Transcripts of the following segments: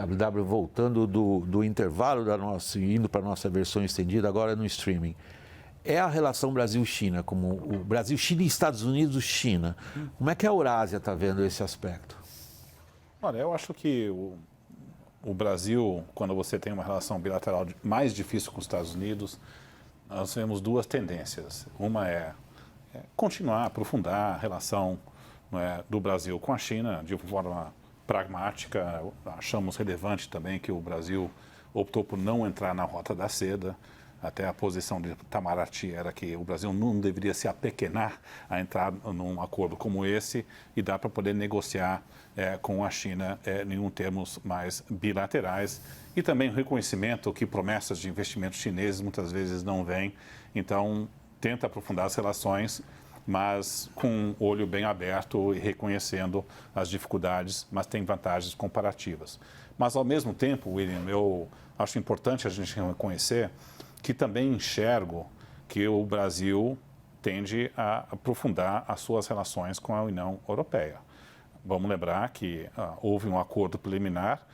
WW voltando do intervalo da nossa, indo para a nossa versão estendida, agora no streaming. É a relação Brasil-China, como o Brasil-China e Estados Unidos-China. Como é que a Eurásia está vendo esse aspecto? Olha, eu acho que o Brasil, quando você tem uma relação bilateral mais difícil com os Estados Unidos, nós temos duas tendências. Uma é continuar a aprofundar a relação, não é, do Brasil com a China de forma pragmática. Achamos relevante também que o Brasil optou por não entrar na Rota da Seda. Até a posição de Itamaraty era que o Brasil não deveria se apequenar a entrar num acordo como esse e dá para poder negociar com a China em termos mais bilaterais. E também o reconhecimento que promessas de investimentos chineses muitas vezes não vêm. Então, tenta aprofundar as relações, mas com um olho bem aberto e reconhecendo as dificuldades, mas tem vantagens comparativas. Mas, ao mesmo tempo, William, eu acho importante a gente reconhecer que também enxergo que o Brasil tende a aprofundar as suas relações com a União Europeia. Vamos lembrar que houve um acordo preliminar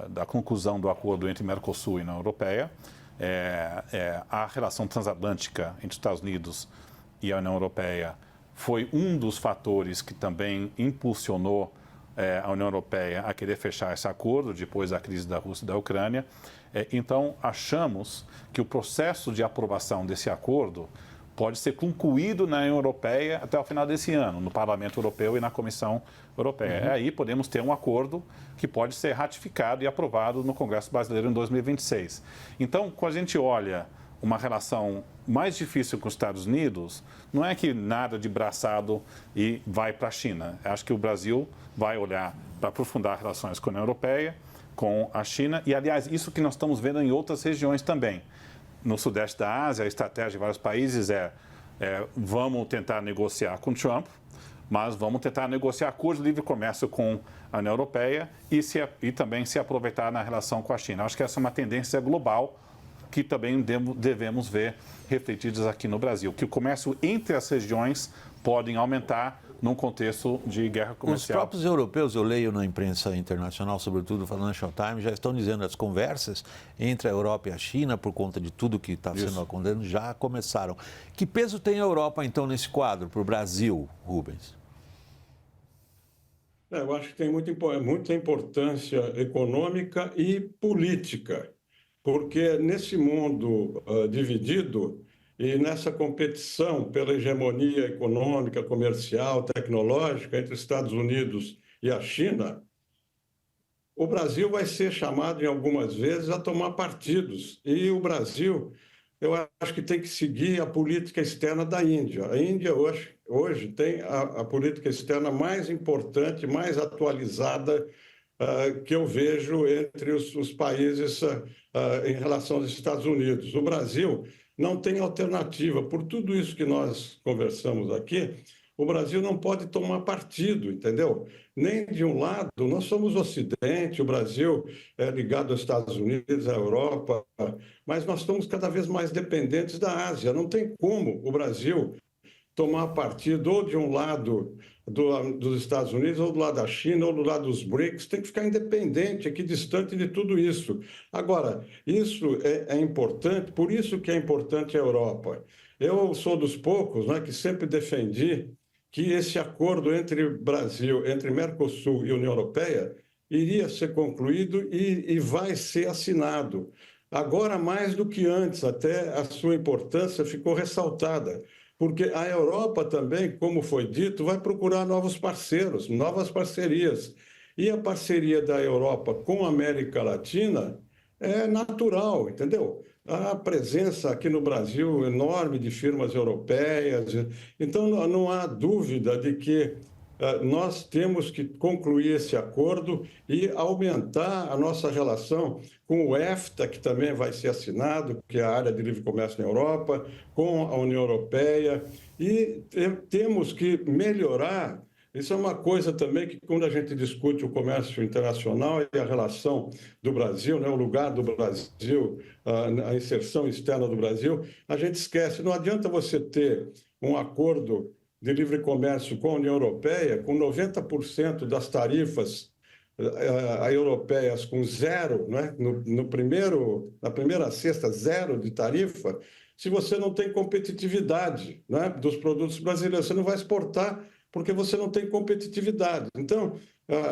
da conclusão do acordo entre Mercosul e União Europeia. A relação transatlântica entre os Estados Unidos e a União Europeia foi um dos fatores que também impulsionou a União Europeia a querer fechar esse acordo depois da crise da Rússia e da Ucrânia. Então, achamos que o processo de aprovação desse acordo pode ser concluído na União Europeia até o final desse ano, no Parlamento Europeu e na Comissão Europeia. Aí podemos ter um acordo que pode ser ratificado e aprovado no Congresso Brasileiro em 2026. Então, quando a gente olha uma relação mais difícil com os Estados Unidos, não é que nada de braçado e vai para a China. Acho que o Brasil vai olhar para aprofundar relações com a União Europeia, com a China, e, aliás, isso que nós estamos vendo em outras regiões também. No Sudeste da Ásia, a estratégia de vários países vamos tentar negociar com Trump, mas vamos tentar negociar acordos de livre comércio com a União Europeia e também se aproveitar na relação com a China. Acho que essa é uma tendência global que também devemos ver refletidas aqui no Brasil, que o comércio entre as regiões podem aumentar num contexto de guerra comercial. Os próprios europeus, eu leio na imprensa internacional, sobretudo o Financial Times, já estão dizendo que as conversas entre a Europa e a China, por conta de tudo que está sendo acontecendo, já começaram. Que peso tem a Europa, então, nesse quadro, para o Brasil, Rubens? Eu acho que tem muita importância econômica e política, porque nesse mundo dividido e nessa competição pela hegemonia econômica, comercial, tecnológica entre os Estados Unidos e a China, o Brasil vai ser chamado em algumas vezes a tomar partidos. E o Brasil, eu acho que tem que seguir a política externa da Índia. A Índia hoje tem a política externa mais importante, mais atualizada que eu vejo entre os países em relação aos Estados Unidos. O Brasil não tem alternativa. Por tudo isso que nós conversamos aqui, o Brasil não pode tomar partido, entendeu? Nem de um lado, nós somos Ocidente, o Brasil é ligado aos Estados Unidos, à Europa, mas nós estamos cada vez mais dependentes da Ásia. Não tem como o Brasil tomar partido ou de um lado dos Estados Unidos, ou do lado da China, ou do lado dos BRICS, tem que ficar independente, aqui distante de tudo isso. Agora, isso é importante, por isso que é importante a Europa. Eu sou dos poucos, né, que sempre defendi que esse acordo entre Brasil, entre Mercosul e União Europeia, iria ser concluído e vai ser assinado. Agora, mais do que antes, até a sua importância ficou ressaltada, porque a Europa também, como foi dito, vai procurar novos parceiros, novas parcerias. E a parceria da Europa com a América Latina é natural, entendeu? A presença aqui no Brasil enorme de firmas europeias. Então, não há dúvida de que nós temos que concluir esse acordo e aumentar a nossa relação com o EFTA, que também vai ser assinado, que é a área de livre comércio na Europa, com a União Europeia, e temos que melhorar. Isso é uma coisa também que, quando a gente discute o comércio internacional e a relação do Brasil, né, o lugar do Brasil, a inserção externa do Brasil, a gente esquece. Não adianta você ter um acordo de livre comércio com a União Europeia, com 90% das tarifas europeias com zero, né? Na primeira cesta, zero de tarifa, se você não tem competitividade, né, dos produtos brasileiros. Você não vai exportar porque você não tem competitividade. Então,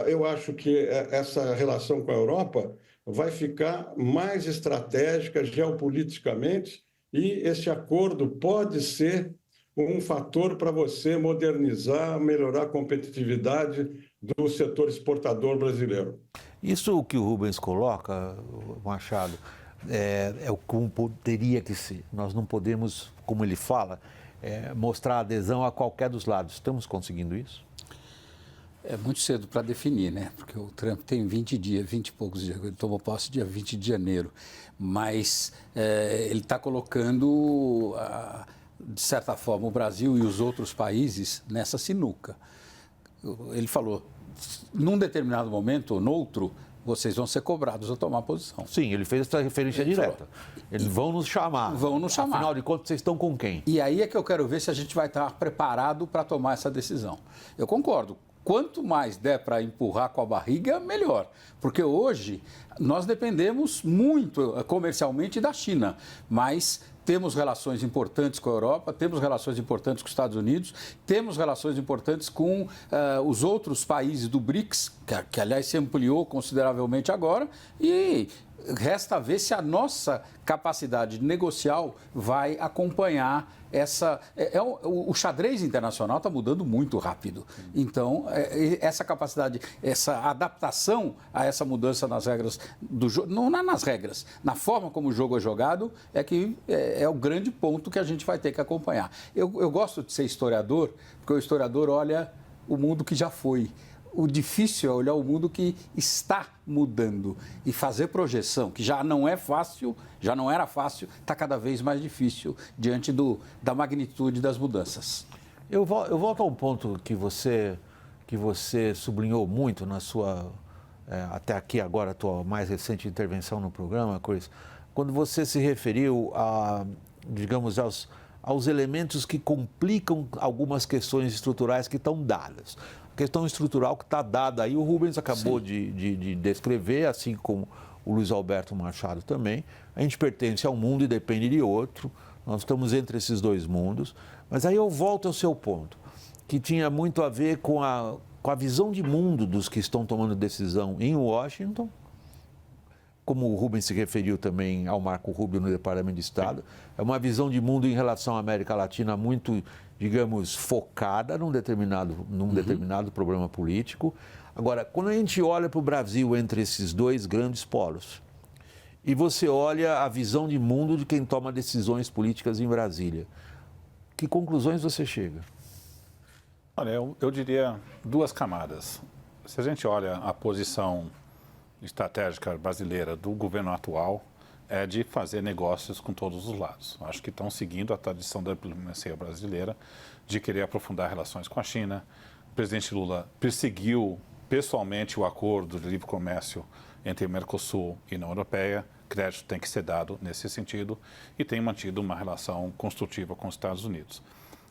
eu acho que essa relação com a Europa vai ficar mais estratégica geopoliticamente e esse acordo pode ser um fator para você modernizar, melhorar a competitividade do setor exportador brasileiro. Isso que o Rubens coloca, Machado, é como poderia que ser. Nós não podemos, como ele fala, mostrar adesão a qualquer dos lados. Estamos conseguindo isso? É muito cedo para definir, né? Porque o Trump tem 20 dias, 20 e poucos dias, ele tomou posse dia 20 de janeiro. Mas ele está colocando, de certa forma, o Brasil e os outros países nessa sinuca. Ele falou, num determinado momento ou noutro, vocês vão ser cobrados a tomar posição. Sim, ele fez essa referência direta. Eles vão nos chamar. Vão nos chamar. Afinal de contas, vocês estão com quem? E aí é que eu quero ver se a gente vai estar preparado para tomar essa decisão. Eu concordo. Quanto mais der para empurrar com a barriga, melhor. Porque hoje nós dependemos muito comercialmente da China, mas temos relações importantes com a Europa, temos relações importantes com os Estados Unidos, temos relações importantes com os outros países do BRICS, que aliás se ampliou consideravelmente agora, e resta ver se a nossa capacidade negocial vai acompanhar essa... O xadrez internacional está mudando muito rápido. Então, essa capacidade, essa adaptação a essa mudança nas regras do jogo, não nas regras, na forma como o jogo é jogado, é o grande ponto que a gente vai ter que acompanhar. Eu gosto de ser historiador, porque o historiador olha o mundo que já foi. O difícil é olhar o mundo que está mudando e fazer projeção, que já não é fácil, já não era fácil, está cada vez mais difícil diante da magnitude das mudanças. Eu volto a um ponto que você sublinhou muito na sua, até aqui agora, a tua mais recente intervenção no programa, Chris, quando você se referiu digamos, aos elementos que complicam algumas questões estruturais que estão dadas. Questão estrutural que está dada aí, o Rubens acabou de descrever, assim como o Luiz Alberto Machado também. A gente pertence a um mundo e depende de outro, nós estamos entre esses dois mundos. Mas aí eu volto ao seu ponto, que tinha muito a ver com a visão de mundo dos que estão tomando decisão em Washington, como o Rubens se referiu também ao Marco Rubio no Departamento de Estado. É uma visão de mundo em relação à América Latina muito, digamos, focada num determinado problema político. Agora, quando a gente olha para o Brasil entre esses dois grandes polos, e você olha a visão de mundo de quem toma decisões políticas em Brasília, que conclusões você chega? Olha, eu diria duas camadas. Se a gente olha a posição estratégica brasileira do governo atual, é de fazer negócios com todos os lados. Acho que estão seguindo a tradição da diplomacia brasileira de querer aprofundar relações com a China. O presidente Lula perseguiu pessoalmente o acordo de livre comércio entre o Mercosul e a União Europeia. Crédito tem que ser dado nesse sentido e tem mantido uma relação construtiva com os Estados Unidos.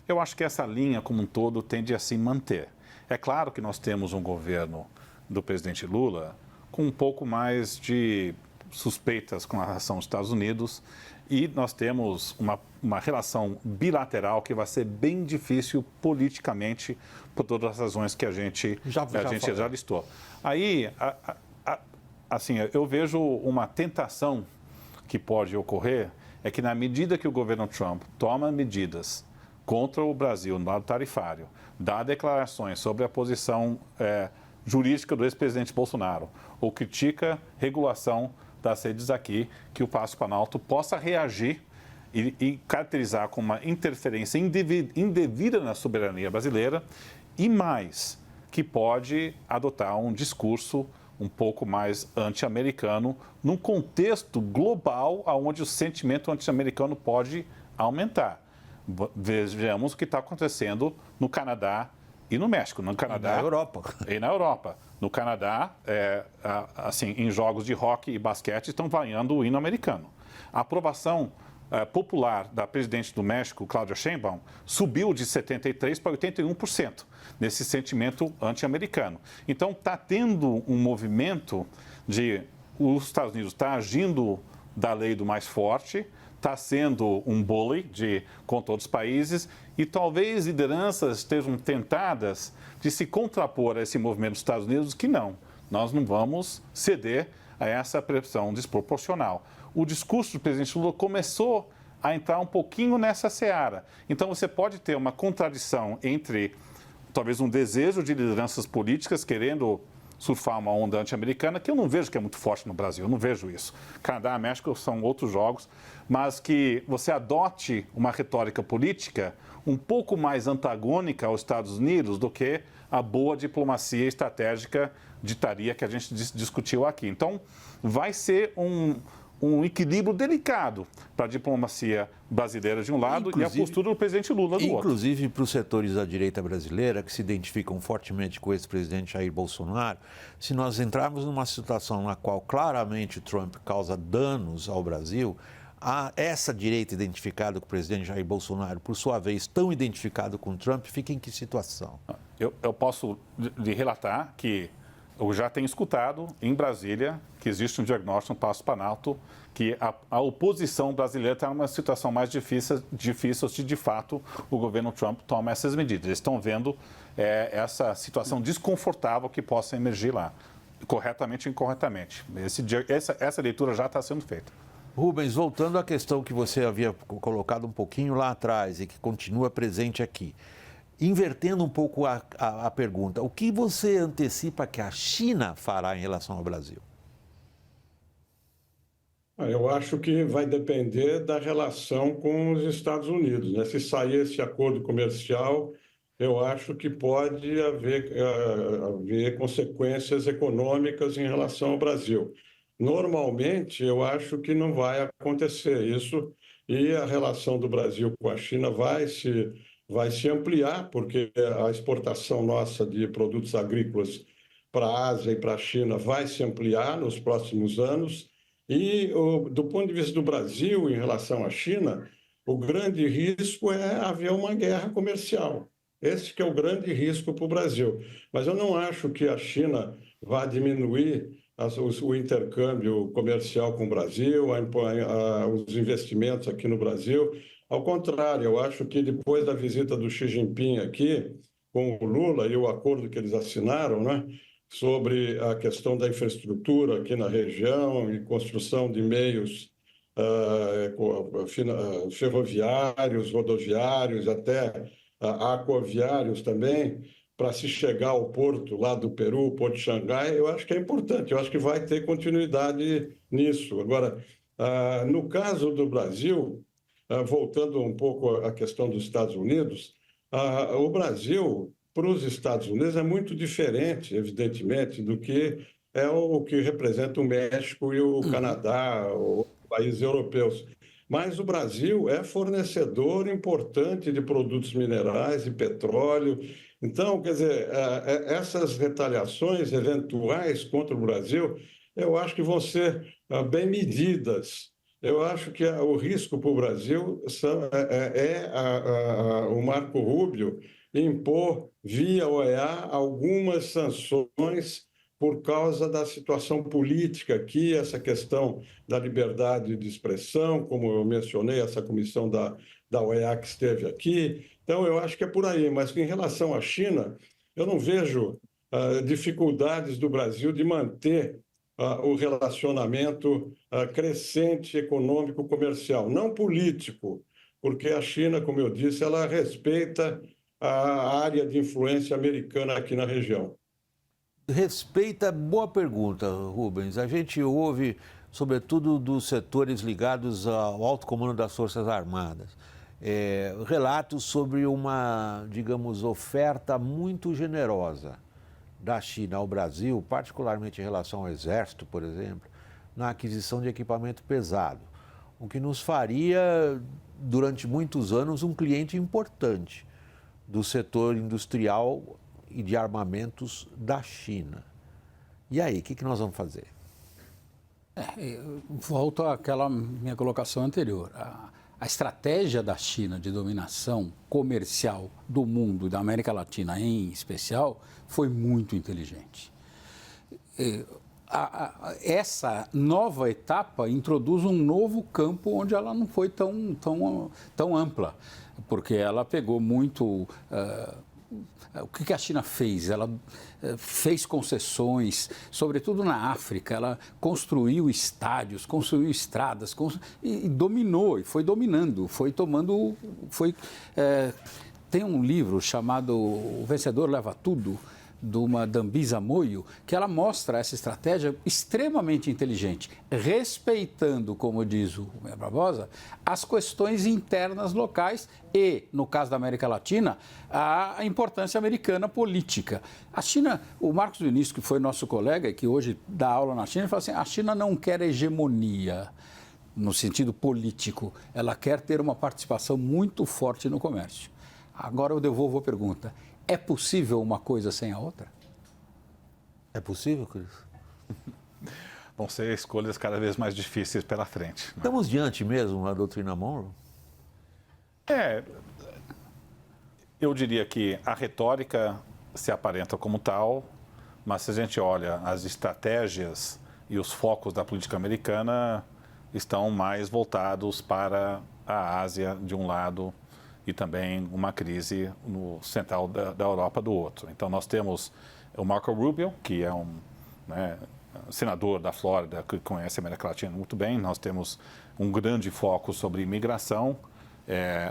Eu acho que essa linha como um todo tende a se manter. É claro que nós temos um governo do presidente Lula com um pouco mais de suspeitas com relação aos Estados Unidos e nós temos uma relação bilateral que vai ser bem difícil politicamente por todas as razões que a gente já listou. Aí, assim, eu vejo uma tentação que pode ocorrer é que na medida que o governo Trump toma medidas contra o Brasil no lado tarifário, dá declarações sobre a posição jurídica do ex-presidente Bolsonaro, ou critica regulação das redes aqui, que o Palácio Planalto possa reagir e caracterizar como uma interferência indevida na soberania brasileira e mais, que pode adotar um discurso um pouco mais anti-americano num contexto global onde o sentimento anti-americano pode aumentar. Vejamos o que está acontecendo no Canadá e no México, no Canadá. E na Europa. E na Europa. No Canadá, assim, em jogos de hóquei e basquete, estão vaiando o hino americano. A aprovação popular da presidente do México, Claudia Sheinbaum, subiu de 73% para 81% nesse sentimento anti-americano. Então, está tendo um movimento de os Estados Unidos está agindo da lei do mais forte, está sendo um bully com todos os países e talvez lideranças estejam tentadas de se contrapor a esse movimento dos Estados Unidos que nós não vamos ceder a essa pressão desproporcional. O discurso do presidente Lula começou a entrar um pouquinho nessa seara. Então, você pode ter uma contradição entre, talvez, um desejo de lideranças políticas querendo surfar uma onda anti-americana, que eu não vejo que é muito forte no Brasil, eu não vejo isso. Canadá e México são outros jogos, mas que você adote uma retórica política um pouco mais antagônica aos Estados Unidos do que a boa diplomacia estratégica ditaria que a gente discutiu aqui. Então, vai ser um equilíbrio delicado para a diplomacia brasileira de um lado e a postura do presidente Lula do outro. Inclusive para os setores da direita brasileira, que se identificam fortemente com esse presidente Jair Bolsonaro, se nós entrarmos numa situação na qual claramente Trump causa danos ao Brasil, essa direita identificada com o presidente Jair Bolsonaro, por sua vez, tão identificado com Trump, fica em que situação? Eu posso lhe relatar que eu já tenho escutado em Brasília que existe um diagnóstico no Palácio Planalto que a oposição brasileira está numa situação mais difícil se de fato o governo Trump toma essas medidas. Eles estão vendo essa situação desconfortável que possa emergir lá, corretamente ou incorretamente. Essa leitura já está sendo feita. Rubens, voltando à questão que você havia colocado um pouquinho lá atrás e que continua presente aqui. Invertendo um pouco a pergunta, o que você antecipa que a China fará em relação ao Brasil? Eu acho que vai depender da relação com os Estados Unidos, né? Se sair esse acordo comercial, eu acho que pode haver consequências econômicas em relação ao Brasil. Normalmente, eu acho que não vai acontecer isso e a relação do Brasil com a China vai se ampliar, porque a exportação nossa de produtos agrícolas para a Ásia e para a China vai se ampliar nos próximos anos. E, do ponto de vista do Brasil, em relação à China, o grande risco é haver uma guerra comercial. Esse que é o grande risco para o Brasil. Mas eu não acho que a China vá diminuir o intercâmbio comercial com o Brasil, os investimentos aqui no Brasil. Ao contrário, eu acho que depois da visita do Xi Jinping aqui, com o Lula e o acordo que eles assinaram, né, sobre a questão da infraestrutura aqui na região e construção de meios ferroviários, rodoviários, até aquaviários também, para se chegar ao porto lá do Peru, o Porto de Xangai, eu acho que é importante, eu acho que vai ter continuidade nisso. Agora, no caso do Brasil, voltando um pouco à questão dos Estados Unidos, o Brasil, para os Estados Unidos, é muito diferente, evidentemente, do que é o que representa o México e o Canadá, os países europeus. Mas o Brasil é fornecedor importante de produtos minerais e petróleo. Então, quer dizer, essas retaliações eventuais contra o Brasil, eu acho que vão ser bem medidas. Eu acho que o risco para o Brasil o Marco Rubio impor, via OEA, algumas sanções por causa da situação política aqui, essa questão da liberdade de expressão, como eu mencionei, essa comissão da OEA que esteve aqui. Então, eu acho que é por aí. Mas, em relação à China, eu não vejo dificuldades do Brasil de manter o relacionamento crescente econômico-comercial, não político, porque a China, como eu disse, ela respeita a área de influência americana aqui na região. Respeita, boa pergunta, Rubens. A gente ouve, sobretudo dos setores ligados ao alto comando das Forças Armadas, relatos sobre uma, digamos, oferta muito generosa da China ao Brasil, particularmente em relação ao Exército, por exemplo, na aquisição de equipamento pesado, o que nos faria, durante muitos anos, um cliente importante do setor industrial e de armamentos da China. E aí, o que nós vamos fazer? Volto àquela minha colocação anterior. A estratégia da China de dominação comercial do mundo e da América Latina em especial foi muito inteligente. Essa nova etapa introduz um novo campo onde ela não foi tão ampla, porque ela pegou muito... O que a China fez? Ela fez concessões, sobretudo na África. Ela construiu estádios, construiu estradas e dominou, e foi dominando, foi tomando... Tem um livro chamado O Vencedor Leva Tudo, de uma Dambisa Moyo, que ela mostra essa estratégia extremamente inteligente, respeitando, como diz o Barbosa, as questões internas locais e, no caso da América Latina, a importância americana política. A China, o Marcos Vinícius, que foi nosso colega e que hoje dá aula na China, ele fala assim, a China não quer hegemonia no sentido político, ela quer ter uma participação muito forte no comércio. Agora eu devolvo a pergunta. É possível uma coisa sem a outra? É possível, Cris? Vão ser escolhas cada vez mais difíceis pela frente. Estamos diante mesmo da doutrina Monroe? Eu diria que a retórica se aparenta como tal, mas se a gente olha as estratégias e os focos da política americana estão mais voltados para a Ásia de um lado e também uma crise no central da Europa do outro. Então, nós temos o Marco Rubio, que é senador da Flórida, que conhece a América Latina muito bem. Nós temos um grande foco sobre imigração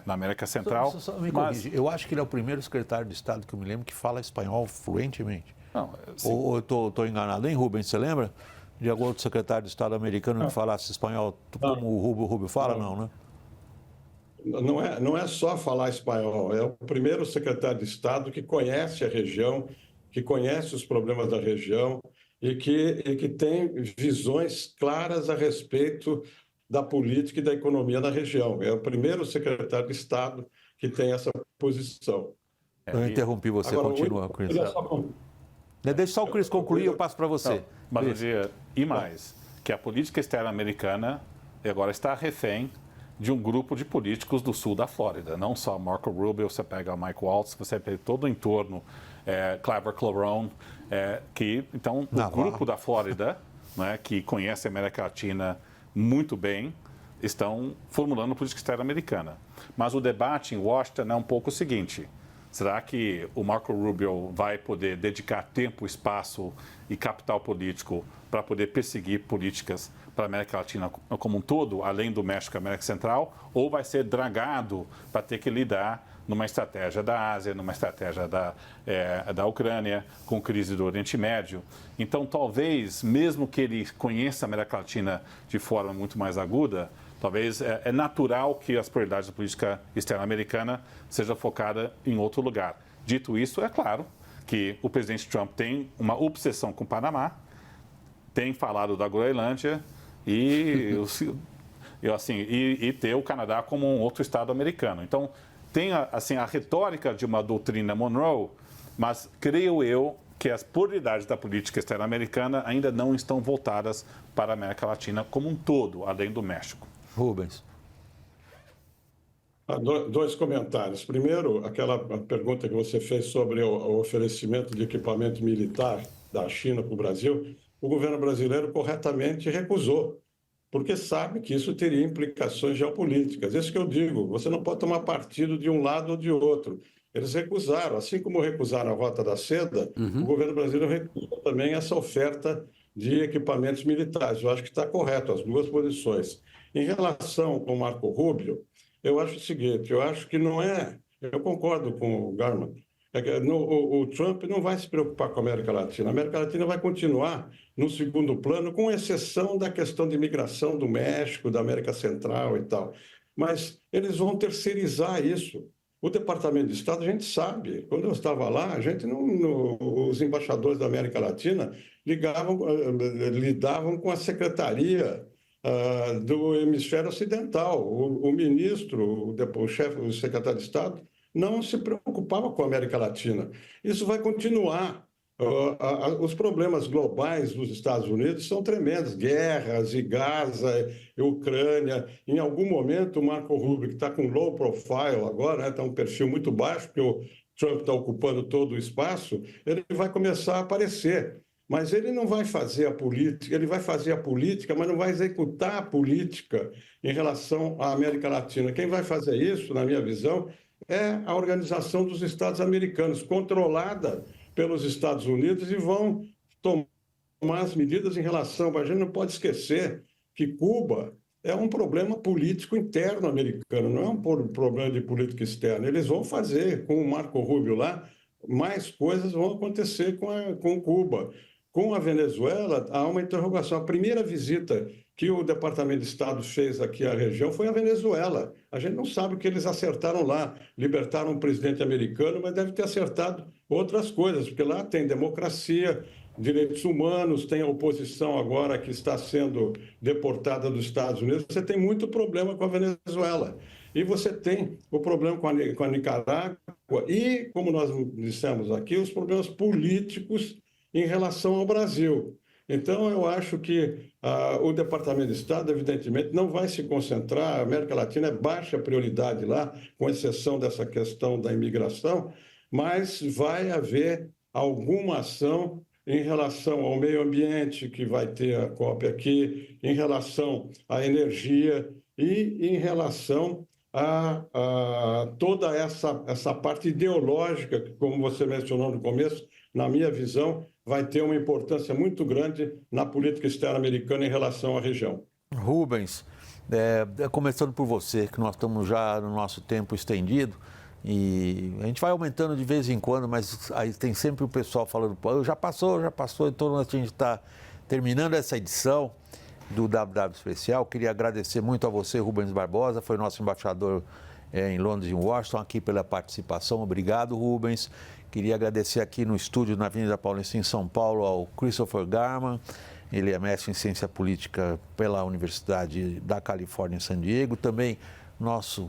na América Central. Só me corrige, eu acho que ele é o primeiro secretário de Estado que eu me lembro que fala espanhol fluentemente. Não, ou eu estou enganado, hein, Rubens? Você lembra de algum outro secretário de Estado americano que falasse espanhol como o Rubio fala? Não, né? Não é só falar espanhol, é o primeiro secretário de Estado que conhece a região, que conhece os problemas da região e que tem visões claras a respeito da política e da economia na região. É o primeiro secretário de Estado que tem essa posição. Eu interrompi você, agora, continua, Cris. Deixa só o Cris concluir e eu passo para você. Não, mas eu diria, e mais, que a política externa americana agora está refém de um grupo de políticos do sul da Flórida, não só Marco Rubio, você pega o Mike Waltz, você pega todo o entorno, Clever Clarone, então o grupo da Flórida, né, que conhece a América Latina muito bem, estão formulando política externa americana. Mas o debate em Washington é um pouco o seguinte: será que o Marco Rubio vai poder dedicar tempo, espaço e capital político para poder perseguir políticas para a América Latina como um todo, além do México e América Central, ou vai ser dragado para ter que lidar numa estratégia da Ásia, numa estratégia da Ucrânia, com crise do Oriente Médio? Então, talvez, mesmo que ele conheça a América Latina de forma muito mais aguda, talvez é natural que as prioridades da política externa americana seja focada em outro lugar. Dito isso, é claro que o presidente Trump tem uma obsessão com o Panamá, tem falado da Groenlândia e ter o Canadá como um outro estado americano. Então, tem a retórica de uma doutrina Monroe, mas creio eu que as prioridades da política externa americana ainda não estão voltadas para a América Latina como um todo, além do México. Rubens. Dois comentários. Primeiro, aquela pergunta que você fez sobre o oferecimento de equipamento militar da China para o Brasil. O governo brasileiro corretamente recusou, porque sabe que isso teria implicações geopolíticas. Isso que eu digo, você não pode tomar partido de um lado ou de outro. Eles recusaram, assim como recusaram a Rota da Seda, o governo brasileiro recusou também essa oferta de equipamentos militares. Eu acho que está correto, as duas posições. Em relação ao Marco Rubio, eu acho o seguinte, eu acho que não é... Eu concordo com o Garman. O Trump não vai se preocupar com a América Latina. A América Latina vai continuar no segundo plano, com exceção da questão de imigração do México, da América Central e tal. Mas eles vão terceirizar isso. O Departamento de Estado, a gente sabe, quando eu estava lá, a gente os embaixadores da América Latina lidavam com a Secretaria do Hemisfério Ocidental. O ministro, o chefe, o secretário de Estado, não se preocupava com a América Latina. Isso vai continuar. Os problemas globais dos Estados Unidos são tremendos, guerras e Gaza e Ucrânia. Em algum momento, o Marco Rubio, que está com low profile agora, está um perfil muito baixo, porque o Trump está ocupando todo o espaço, ele vai começar a aparecer. Mas ele não vai fazer a política, ele vai fazer a política, mas não vai executar a política em relação à América Latina. Quem vai fazer isso, na minha visão, é a Organização dos Estados Americanos, controlada pelos Estados Unidos, e vão tomar as medidas em relação. A gente não pode esquecer que Cuba é um problema político interno americano, não é um problema de política externa. Eles vão fazer, com o Marco Rubio lá, mais coisas vão acontecer com Cuba. Com a Venezuela, há uma interrogação. A primeira visita que o Departamento de Estado fez aqui à região foi a Venezuela. A gente não sabe o que eles acertaram lá. Libertaram um presidente americano, mas deve ter acertado outras coisas, porque lá tem democracia, direitos humanos, tem a oposição agora que está sendo deportada dos Estados Unidos. Você tem muito problema com a Venezuela. E você tem o problema com a Nicarágua e, como nós dissemos aqui, os problemas políticos em relação ao Brasil. Então, eu acho que o Departamento de Estado, evidentemente, não vai se concentrar. A América Latina é baixa prioridade lá, com exceção dessa questão da imigração, mas vai haver alguma ação em relação ao meio ambiente, que vai ter a COP aqui, em relação à energia e em relação a toda essa parte ideológica, que, como você mencionou no começo, na minha visão, vai ter uma importância muito grande na política externa americana em relação à região. Rubens, começando por você, que nós estamos já no nosso tempo estendido, e a gente vai aumentando de vez em quando, mas aí tem sempre o pessoal falando, já passou, então a gente está terminando essa edição do WW Especial. Queria agradecer muito a você, Rubens Barbosa, foi nosso embaixador em Londres e em Washington, aqui pela participação. Obrigado, Rubens. Queria agradecer aqui no estúdio, na Avenida Paulista, em São Paulo, ao Christopher Garman. Ele é mestre em ciência política pela Universidade da Califórnia, em San Diego. Também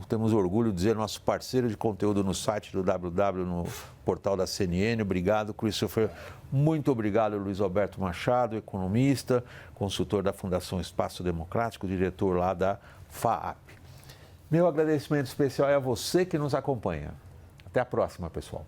temos orgulho de dizer, nosso parceiro de conteúdo no site do WW, no portal da CNN. Obrigado, Christopher. Muito obrigado, Luiz Alberto Machado, economista, consultor da Fundação Espaço Democrático, diretor lá da FAAP. Meu agradecimento especial é a você que nos acompanha. Até a próxima, pessoal.